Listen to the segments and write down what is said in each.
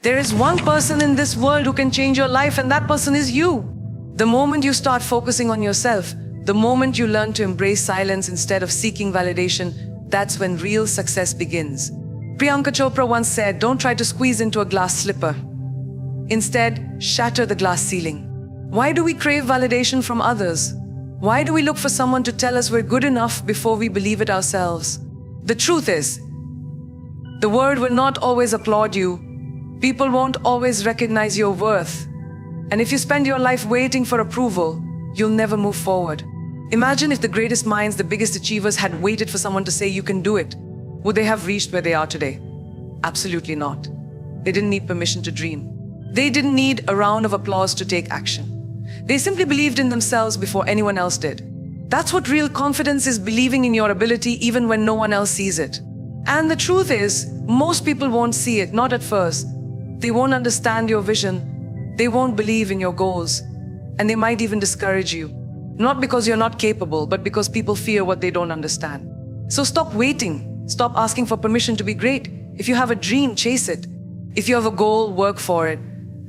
There is one person in this world who can change your life, and that person is you. The moment you start focusing on yourself, the moment you learn to embrace silence instead of seeking validation, that's when real success begins. Priyanka Chopra once said, "Don't try to squeeze into a glass slipper. Instead, shatter the glass ceiling." Why do we crave validation from others? Why do we look for someone to tell us we're good enough before we believe it ourselves? The truth is, the world will not always applaud you. People won't always recognize your worth. And if you spend your life waiting for approval, you'll never move forward. Imagine if the greatest minds, the biggest achievers had waited for someone to say you can do it. Would they have reached where they are today? Absolutely not. They didn't need permission to dream. They didn't need a round of applause to take action. They simply believed in themselves before anyone else did. That's what real confidence is, believing in your ability even when no one else sees it. And the truth is, most people won't see it, not at first. They won't understand your vision. They won't believe in your goals. And they might even discourage you. Not because you're not capable, but because people fear what they don't understand. So stop waiting. Stop asking for permission to be great. If you have a dream, chase it. If you have a goal, work for it.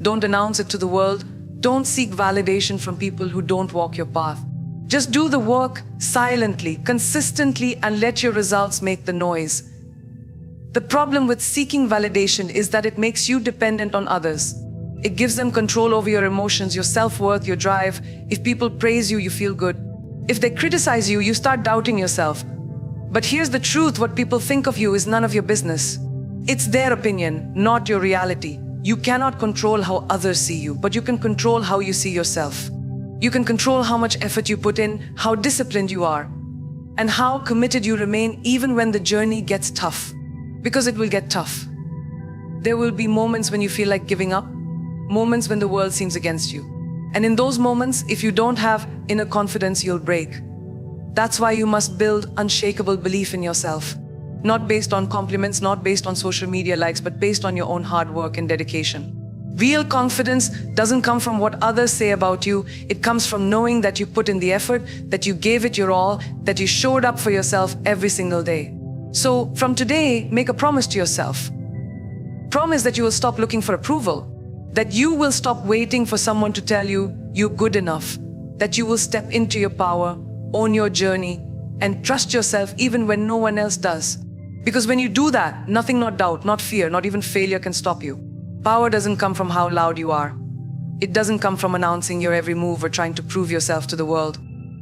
Don't announce it to the world. Don't seek validation from people who don't walk your path. Just do the work silently, consistently, and let your results make the noise. The problem with seeking validation is that it makes you dependent on others. It gives them control over your emotions, your self-worth, your drive. If people praise you, you feel good. If they criticize you, you start doubting yourself. But here's the truth: what people think of you is none of your business. It's their opinion, not your reality. You cannot control how others see you, but you can control how you see yourself. You can control how much effort you put in, how disciplined you are, and how committed you remain even when the journey gets tough. Because it will get tough. There will be moments when you feel like giving up, moments when the world seems against you. And in those moments, if you don't have inner confidence, you'll break. That's why you must build unshakable belief in yourself. Not based on compliments, not based on social media likes, but based on your own hard work and dedication. Real confidence doesn't come from what others say about you. It comes from knowing that you put in the effort, that you gave it your all, that you showed up for yourself every single day. So from today, make a promise to yourself. Promise that you will stop looking for approval, that you will stop waiting for someone to tell you you're good enough, that you will step into your power, own your journey, and trust yourself even when no one else does. Because when you do that, nothing, not doubt, not fear, not even failure can stop you. Power doesn't come from how loud you are. It doesn't come from announcing your every move or trying to prove yourself to the world.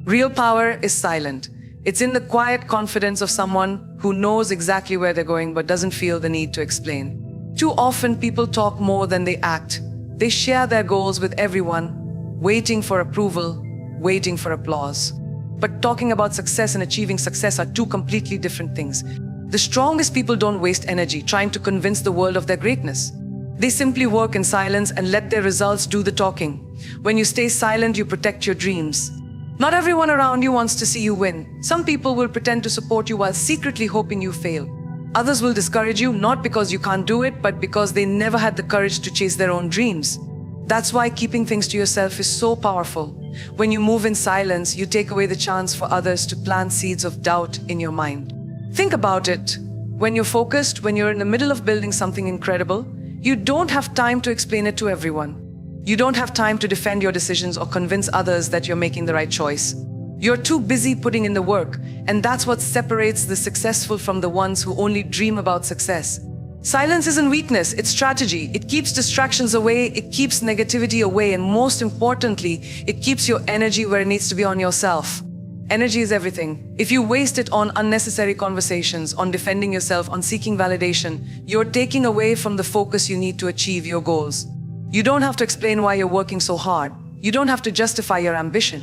Real power is silent. It's in the quiet confidence of someone who knows exactly where they're going but doesn't feel the need to explain. Too often people talk more than they act. They share their goals with everyone, waiting for approval, waiting for applause. But talking about success and achieving success are two completely different things. The strongest people don't waste energy trying to convince the world of their greatness. They simply work in silence and let their results do the talking. When you stay silent, you protect your dreams. Not everyone around you wants to see you win. Some people will pretend to support you while secretly hoping you fail. Others will discourage you not because you can't do it, but because they never had the courage to chase their own dreams. That's why keeping things to yourself is so powerful. When you move in silence, you take away the chance for others to plant seeds of doubt in your mind. Think about it. When you're focused, when you're in the middle of building something incredible, you don't have time to explain it to everyone. You don't have time to defend your decisions or convince others that you're making the right choice. You're too busy putting in the work, and that's what separates the successful from the ones who only dream about success. Silence isn't weakness, it's strategy. It keeps distractions away, it keeps negativity away, and most importantly, it keeps your energy where it needs to be, on yourself. Energy is everything. If you waste it on unnecessary conversations, on defending yourself, on seeking validation, you're taking away from the focus you need to achieve your goals. You don't have to explain why you're working so hard. You don't have to justify your ambition.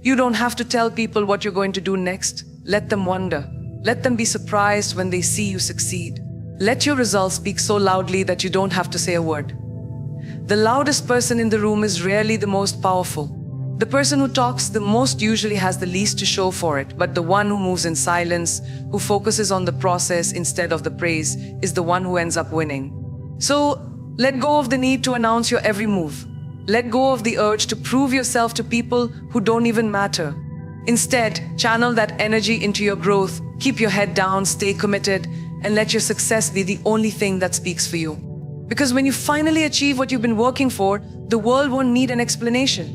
You don't have to tell people what you're going to do next. Let them wonder. Let them be surprised when they see you succeed. Let your results speak so loudly that you don't have to say a word. The loudest person in the room is rarely the most powerful. The person who talks the most usually has the least to show for it, but the one who moves in silence, who focuses on the process instead of the praise, is the one who ends up winning. So, let go of the need to announce your every move. Let go of the urge to prove yourself to people who don't even matter. Instead, channel that energy into your growth, keep your head down, stay committed, and let your success be the only thing that speaks for you. Because when you finally achieve what you've been working for, the world won't need an explanation.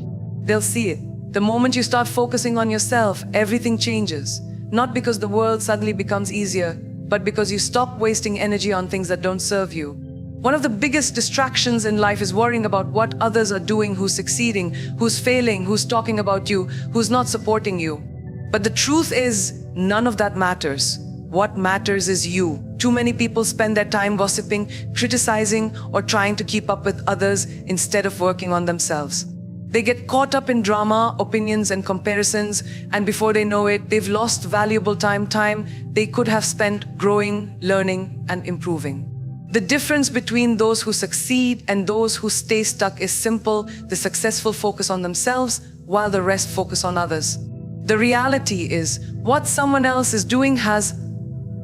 They'll see it. The moment you start focusing on yourself, everything changes. Not because the world suddenly becomes easier, but because you stop wasting energy on things that don't serve you. One of the biggest distractions in life is worrying about what others are doing, who's succeeding, who's failing, who's talking about you, who's not supporting you. But the truth is, none of that matters. What matters is you. Too many people spend their time gossiping, criticizing, or trying to keep up with others instead of working on themselves. They get caught up in drama, opinions, and comparisons, and before they know it, they've lost valuable time they could have spent growing, learning, and improving. The difference between those who succeed and those who stay stuck is simple. The successful focus on themselves, while the rest focus on others. The reality is, what someone else is doing has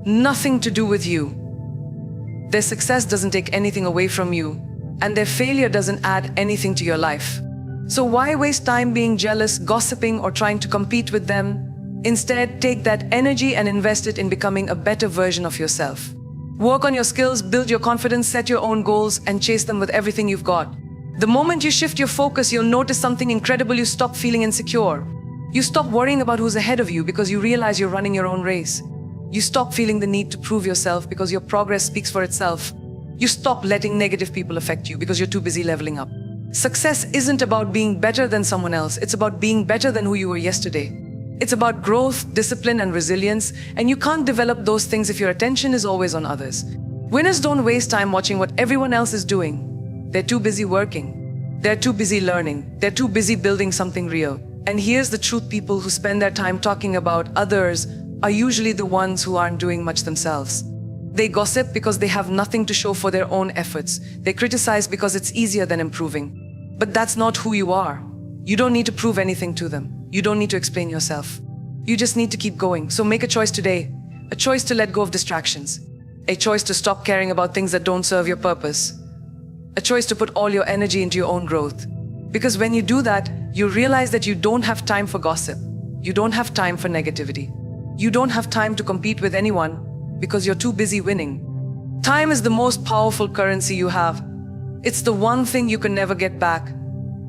nothing to do with you. Their success doesn't take anything away from you, and their failure doesn't add anything to your life. So why waste time being jealous, gossiping, or trying to compete with them? Instead, take that energy and invest it in becoming a better version of yourself. Work on your skills, build your confidence, set your own goals, and chase them with everything you've got. The moment you shift your focus, you'll notice something incredible. You stop feeling insecure. You stop worrying about who's ahead of you because you realize you're running your own race. You stop feeling the need to prove yourself because your progress speaks for itself. You stop letting negative people affect you because you're too busy leveling up. Success isn't about being better than someone else. It's about being better than who you were yesterday. It's about growth, discipline, and resilience, and you can't develop those things if your attention is always on others. Winners don't waste time watching what everyone else is doing. They're too busy working. They're too busy learning. They're too busy building something real. And here's the truth: people who spend their time talking about others are usually the ones who aren't doing much themselves. They gossip because they have nothing to show for their own efforts. They criticize because it's easier than improving. But that's not who you are. You don't need to prove anything to them. You don't need to explain yourself. You just need to keep going. So make a choice today. A choice to let go of distractions. A choice to stop caring about things that don't serve your purpose. A choice to put all your energy into your own growth. Because when you do that, you realize that you don't have time for gossip. You don't have time for negativity. You don't have time to compete with anyone because you're too busy winning. Time is the most powerful currency you have. It's the one thing you can never get back,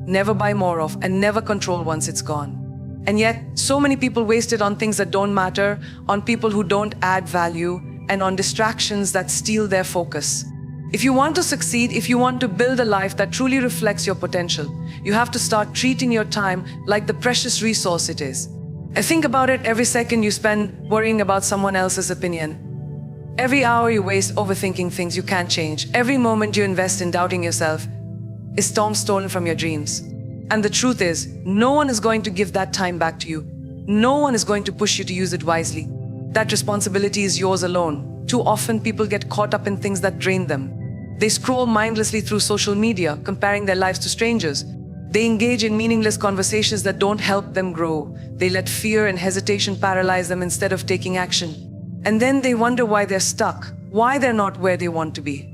never buy more of, and never control once it's gone. And yet, so many people waste it on things that don't matter, on people who don't add value, and on distractions that steal their focus. If you want to succeed, if you want to build a life that truly reflects your potential, you have to start treating your time like the precious resource it is. And think about it: every second you spend worrying about someone else's opinion, every hour you waste overthinking things you can't change, every moment you invest in doubting yourself is time stolen from your dreams. And the truth is, no one is going to give that time back to you. No one is going to push you to use it wisely. That responsibility is yours alone. Too often people get caught up in things that drain them. They scroll mindlessly through social media, comparing their lives to strangers. They engage in meaningless conversations that don't help them grow. They let fear and hesitation paralyze them instead of taking action. And then they wonder why they're stuck, why they're not where they want to be.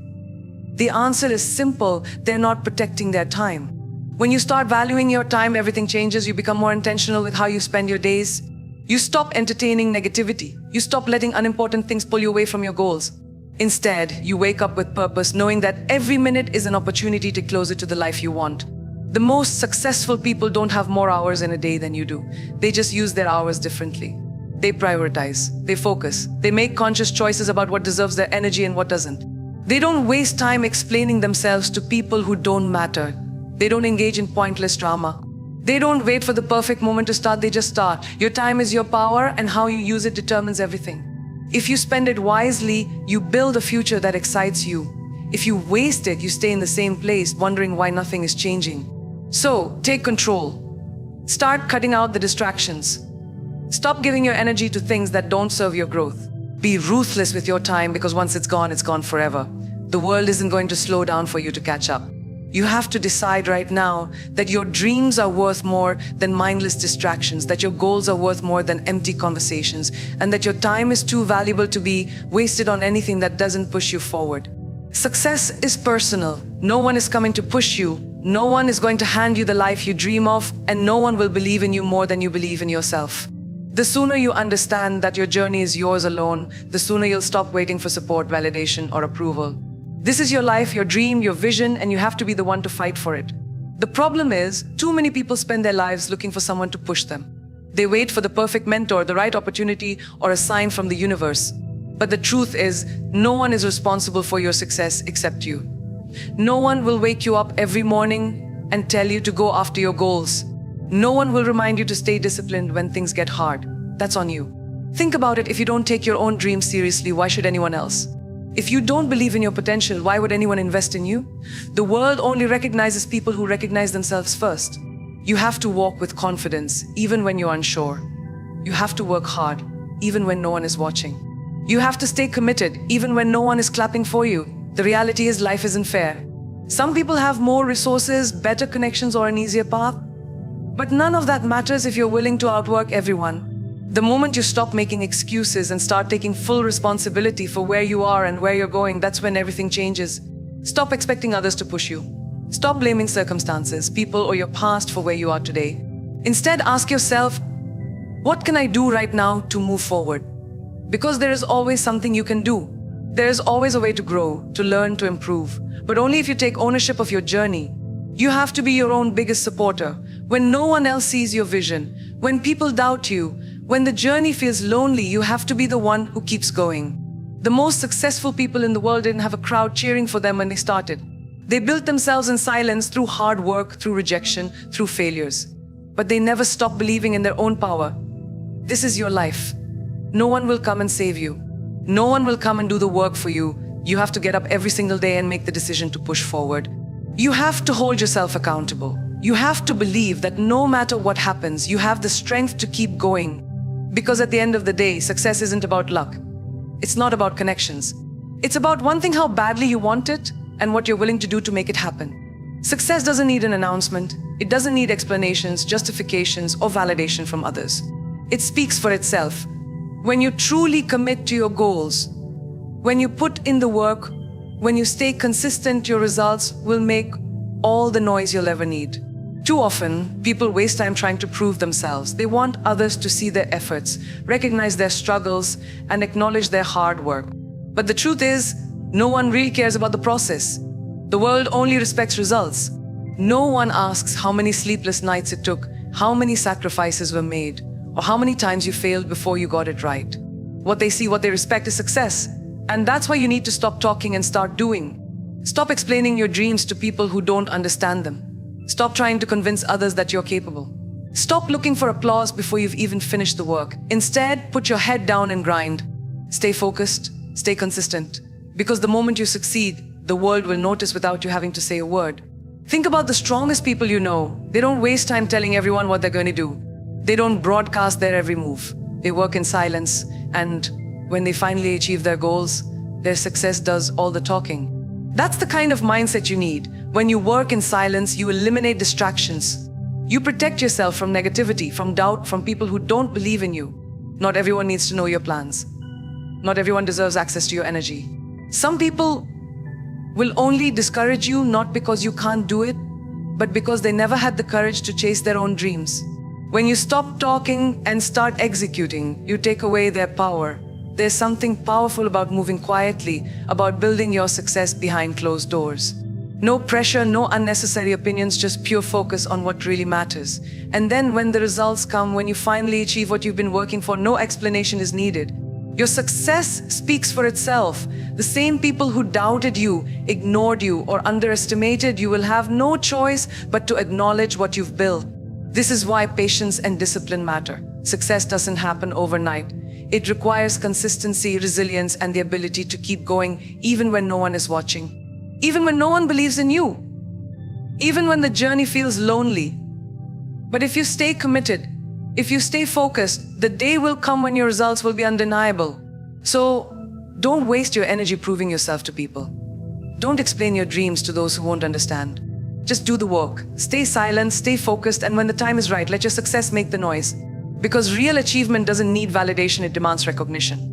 The answer is simple: they're not protecting their time. When you start valuing your time, everything changes. You become more intentional with how you spend your days. You stop entertaining negativity. You stop letting unimportant things pull you away from your goals. Instead, you wake up with purpose, knowing that every minute is an opportunity to closer to the life you want. The most successful people don't have more hours in a day than you do. They just use their hours differently. They prioritize, they focus, they make conscious choices about what deserves their energy and what doesn't. They don't waste time explaining themselves to people who don't matter. They don't engage in pointless drama. They don't wait for the perfect moment to start, they just start. Your time is your power, and how you use it determines everything. If you spend it wisely, you build a future that excites you. If you waste it, you stay in the same place, wondering why nothing is changing. So, take control. Start cutting out the distractions. Stop giving your energy to things that don't serve your growth. Be ruthless with your time, because once it's gone forever. The world isn't going to slow down for you to catch up. You have to decide right now that your dreams are worth more than mindless distractions, that your goals are worth more than empty conversations, and that your time is too valuable to be wasted on anything that doesn't push you forward. Success is personal. No one is coming to push you. No one is going to hand you the life you dream of, and no one will believe in you more than you believe in yourself. The sooner you understand that your journey is yours alone, the sooner you'll stop waiting for support, validation, or approval. This is your life, your dream, your vision, and you have to be the one to fight for it. The problem is, too many people spend their lives looking for someone to push them. They wait for the perfect mentor, the right opportunity, or a sign from the universe. But the truth is, no one is responsible for your success except you. No one will wake you up every morning and tell you to go after your goals. No one will remind you to stay disciplined when things get hard. That's on you. Think about it, if you don't take your own dreams seriously, why should anyone else? If you don't believe in your potential, why would anyone invest in you? The world only recognizes people who recognize themselves first. You have to walk with confidence, even when you're unsure. You have to work hard, even when no one is watching. You have to stay committed, even when no one is clapping for you. The reality is, life isn't fair. Some people have more resources, better connections, or an easier path. But none of that matters if you're willing to outwork everyone. The moment you stop making excuses and start taking full responsibility for where you are and where you're going, that's when everything changes. Stop expecting others to push you. Stop blaming circumstances, people, or your past for where you are today. Instead, ask yourself, what can I do right now to move forward? Because there is always something you can do. There is always a way to grow, to learn, to improve. But only if you take ownership of your journey. You have to be your own biggest supporter. When no one else sees your vision, when people doubt you, when the journey feels lonely, you have to be the one who keeps going. The most successful people in the world didn't have a crowd cheering for them when they started. They built themselves in silence through hard work, through rejection, through failures. But they never stopped believing in their own power. This is your life. No one will come and save you. No one will come and do the work for you. You have to get up every single day and make the decision to push forward. You have to hold yourself accountable. You have to believe that no matter what happens, you have the strength to keep going. Because at the end of the day, success isn't about luck. It's not about connections. It's about one thing, how badly you want it and what you're willing to do to make it happen. Success doesn't need an announcement. It doesn't need explanations, justifications, or validation from others. It speaks for itself. When you truly commit to your goals, when you put in the work, when you stay consistent, your results will make all the noise you'll ever need. Too often, people waste time trying to prove themselves. They want others to see their efforts, recognize their struggles, and acknowledge their hard work. But the truth is, no one really cares about the process. The world only respects results. No one asks how many sleepless nights it took, how many sacrifices were made, or how many times you failed before you got it right. What they see, what they respect is success. And that's why you need to stop talking and start doing. Stop explaining your dreams to people who don't understand them. Stop trying to convince others that you're capable. Stop looking for applause before you've even finished the work. Instead, put your head down and grind. Stay focused, stay consistent. Because the moment you succeed, the world will notice without you having to say a word. Think about the strongest people you know. They don't waste time telling everyone what they're going to do. They don't broadcast their every move. They work in silence, and when they finally achieve their goals, their success does all the talking. That's the kind of mindset you need. When you work in silence, you eliminate distractions. You protect yourself from negativity, from doubt, from people who don't believe in you. Not everyone needs to know your plans. Not everyone deserves access to your energy. Some people will only discourage you not because you can't do it, but because they never had the courage to chase their own dreams. When you stop talking and start executing, you take away their power. There's something powerful about moving quietly, about building your success behind closed doors. No pressure, no unnecessary opinions, just pure focus on what really matters. And then when the results come, when you finally achieve what you've been working for, no explanation is needed. Your success speaks for itself. The same people who doubted you, ignored you, or underestimated you will have no choice but to acknowledge what you've built. This is why patience and discipline matter. Success doesn't happen overnight. It requires consistency, resilience, and the ability to keep going even when no one is watching. Even when no one believes in you. Even when the journey feels lonely. But if you stay committed, if you stay focused, the day will come when your results will be undeniable. So don't waste your energy proving yourself to people. Don't explain your dreams to those who won't understand. Just do the work. Stay silent, stay focused, and when the time is right, let your success make the noise. Because real achievement doesn't need validation, it demands recognition.